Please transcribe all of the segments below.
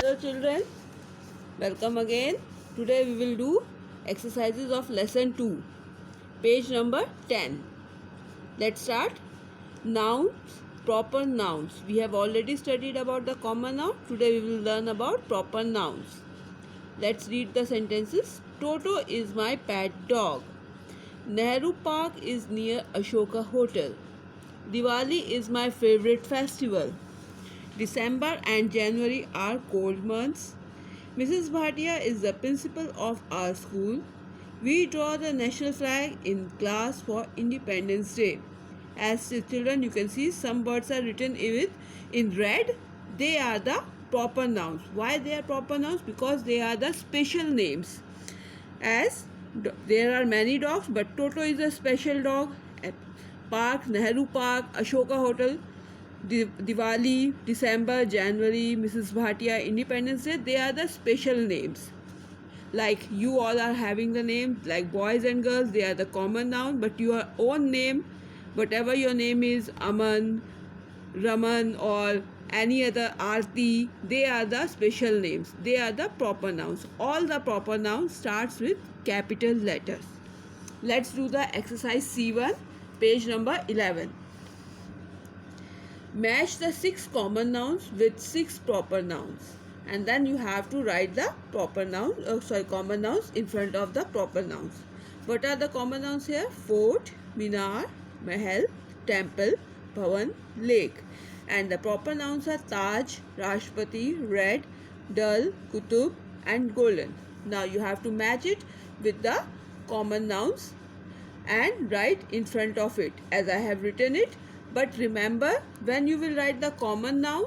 Hello children, welcome again. Today we will do exercises of lesson 2, page number 10. Let's start. Nouns, proper nouns. We have already studied about the common noun. Today we will learn about proper nouns. Let's read the sentences. Toto is my pet dog. Nehru Park is near Ashoka Hotel. Diwali is my favorite festival. December and January are cold months. Mrs. Bhatia is the principal of our school. We draw the national flag in class for Independence Day. As children, you can see some words are written in red. They are the proper nouns. Why they are proper nouns? Because they are the special names. As there are many dogs, but Toto is a special dog. Park, Nehru Park, Ashoka Hotel, Diwali, December, January, Mrs. Bhatia, Independence Day, they are the special names. Like you all are having the name, like boys and girls, they are the common noun, but your own name, whatever your name is, Aman, Raman or any other Aarti, they are the special names. They are the proper nouns. All the proper nouns starts with capital letters. Let's do the exercise C1, page number 11. Match the 6 common nouns with 6 proper nouns, and then you have to write the common nouns in front of the proper nouns. What are the common nouns here? Fort, Minar, Mahal, Temple, Bhavan, Lake. And the proper nouns are Taj, Rashtrapati, Red, Dull, Kutub and Golden. Now you have to match it with the common nouns and write in front of it as I have written it. But remember, when you will write the common noun,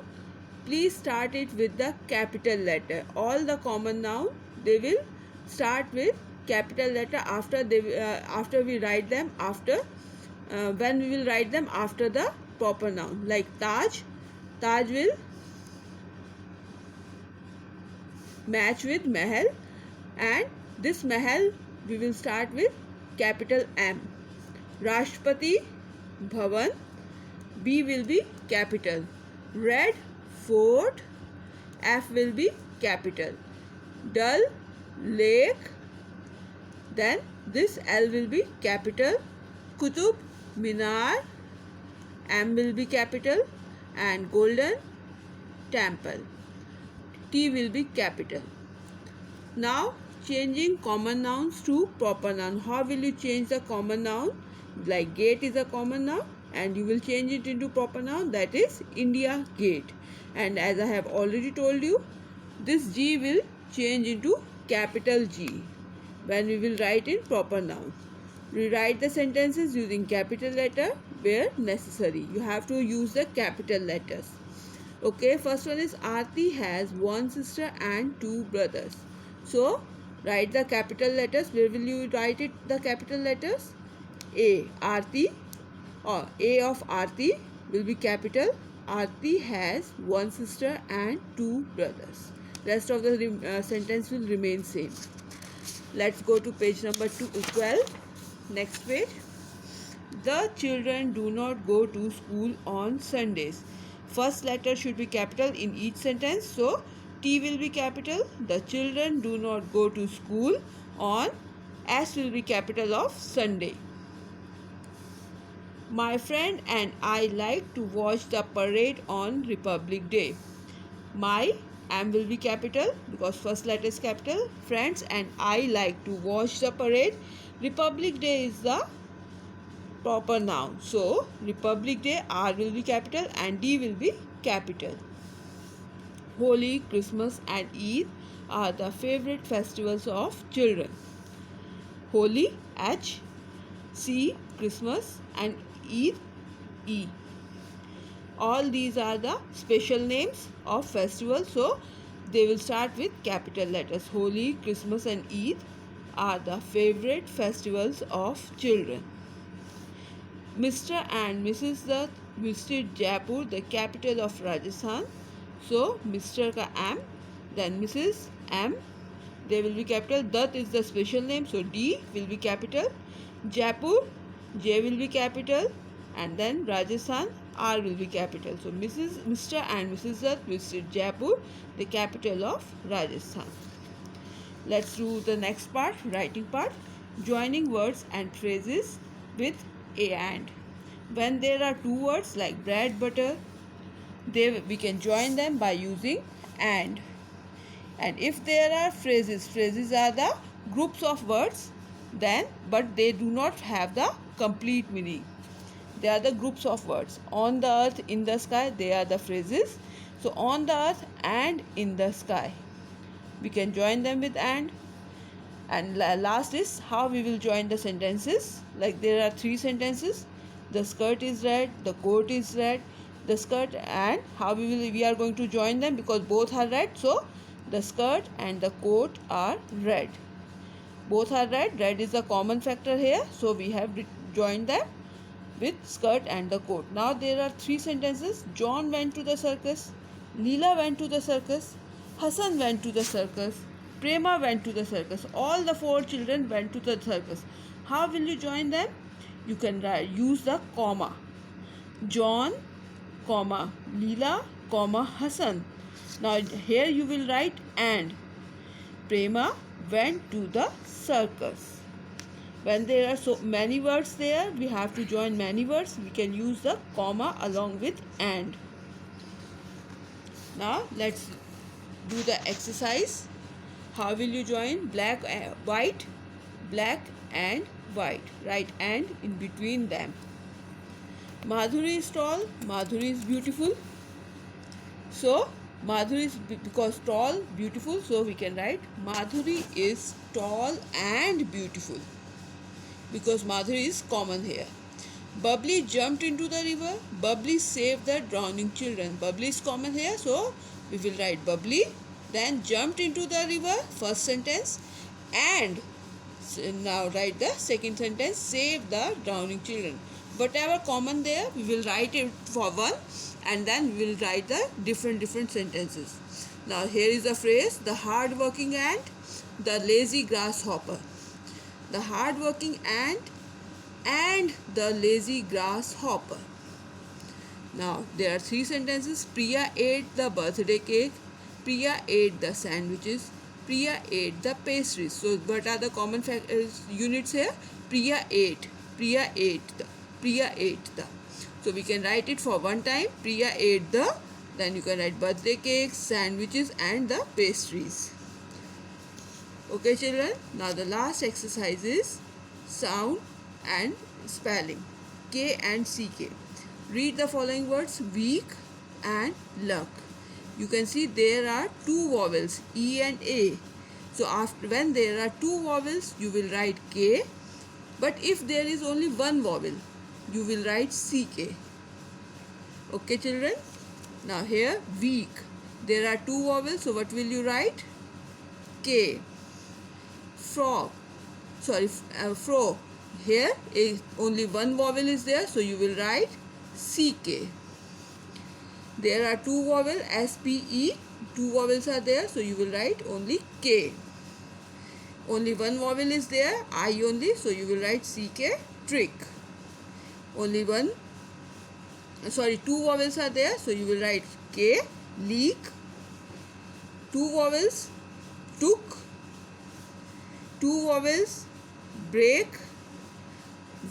please start it with the capital letter. All the common noun, they will start with capital letter after we write them when we will write them after the proper noun. Like Taj will match with Mahal, and this Mahal we will start with capital M. Rashtrapati, Bhavan, B will be capital. Red, Fort, F will be capital. Dull, Lake, then this L will be capital. Kutub, Minar, M will be capital, and Golden, Temple, T will be capital. Now changing common nouns to proper noun. How will you change the common noun? Like gate is a common noun, and you will change it into proper noun, that is India Gate. And as I have already told you, this G will change into capital G when we will write in proper noun. Rewrite the sentences using capital letter where necessary. You have to use the capital letters. Okay, first one is Aarti has one sister and 2 brothers. So write the capital letters. Where will you write it, the capital letters? A, Aarti, or A of Aarti will be capital. Aarti has one sister and 2 brothers. Rest of the sentence will remain same. Let's go to page number 12. Next page. The children do not go to school on Sundays. First letter should be capital in each sentence. So T will be capital. The children do not go to school on. S will be capital of Sunday. My friend and I like to watch the parade on Republic Day. My, M will be capital because first letter is capital. Friends and I like to watch the parade. Republic Day is the proper noun. So Republic Day, R will be capital and D will be capital. Holi, Christmas and Eid are the favorite festivals of children. Holi, H, C, Christmas and Eid, E. All these are the special names of festivals, so they will start with capital letters. Holi, Christmas and Eid are the favorite festivals of children. Mr. and Mrs. Dutt visited Jaipur, the capital of Rajasthan. So Mr. ka M, then Mrs. M, they will be capital. Dutt is the special name, so D will be capital. Jaipur, J will be capital, and then Rajasthan, R will be capital. So Mr. and Mrs. Dutt visit Jaipur, the capital of Rajasthan. Let's do the next part, writing part. Joining words and phrases with a and. When there are two words like bread, butter, we can join them by using and. And if there are phrases are the groups of words, then but they do not have the complete meaning. They are the groups of words. On the earth, in the sky, they are the phrases. So on the earth and in the sky, we can join them with and. And last is how we will join the sentences. Like there are 3 sentences. The skirt is red, the coat is red, the skirt, and how we are going to join them, because both are red. So the skirt and the coat are red. Both are red. Red is a common factor here. So we have joined them with skirt and the coat. Now there are 3 sentences. John went to the circus. Leela went to the circus. Hassan went to the circus. Prema went to the circus. All the 4 children went to the circus. How will you join them? You can use the comma. John, comma, Leela, comma, Hassan. Now here you will write and. Prema went to the circus. When there are so many words there, we have to join many words. We can use the comma along with and. Now let's do the exercise. How will you join black and white? Black and white. Write and in between them. Madhuri is tall. Madhuri is beautiful. So Madhuri is because tall, beautiful. So we can write Madhuri is tall and beautiful, because Madhuri is common here. Bubbly jumped into the river. Bubbly saved the drowning children. Bubbly is common here, so we will write Bubbly. Then jumped into the river, first sentence, and now write the second sentence, save the drowning children. Whatever common there, we will write it for one, and then we will write the different sentences. Now here is the phrase, the hard-working ant, the lazy grasshopper. The hard-working ant and the lazy grasshopper. Now there are 3 sentences. Priya ate the birthday cake. Priya ate the sandwiches. Priya ate the pastries. So what are the common units here? Priya ate. Priya ate the. Priya ate the. So we can write it for one time. Priya ate the. Then you can write birthday cakes, sandwiches, and the pastries. Okay children, now the last exercise is sound and spelling. K and CK. Read the following words, week and luck. You can see there are 2 vowels, E and A. So when there are 2 vowels, you will write K. But if there is only one vowel, you will write CK. Okay children. Now here week. There are 2 vowels, so what will you write? K. Fro. Here is only one vowel is there, so you will write CK. There are 2 vowels, SPE. 2 vowels are there, so you will write only K. Only one vowel is there, I only, so you will write CK, trick. Only 2 vowels are there, so you will write K, leak. 2 vowels, took. 2 vowels, break.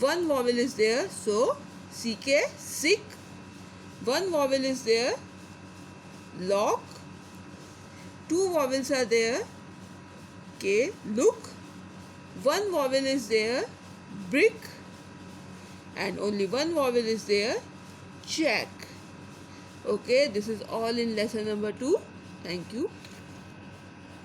1 vowel is there, so CK, sick. 1 vowel is there, lock. 2 vowels are there, K, look. 1 vowel is there, brick. And only 1 vowel is there, check. Okay, this is all in lesson number 2. Thank you.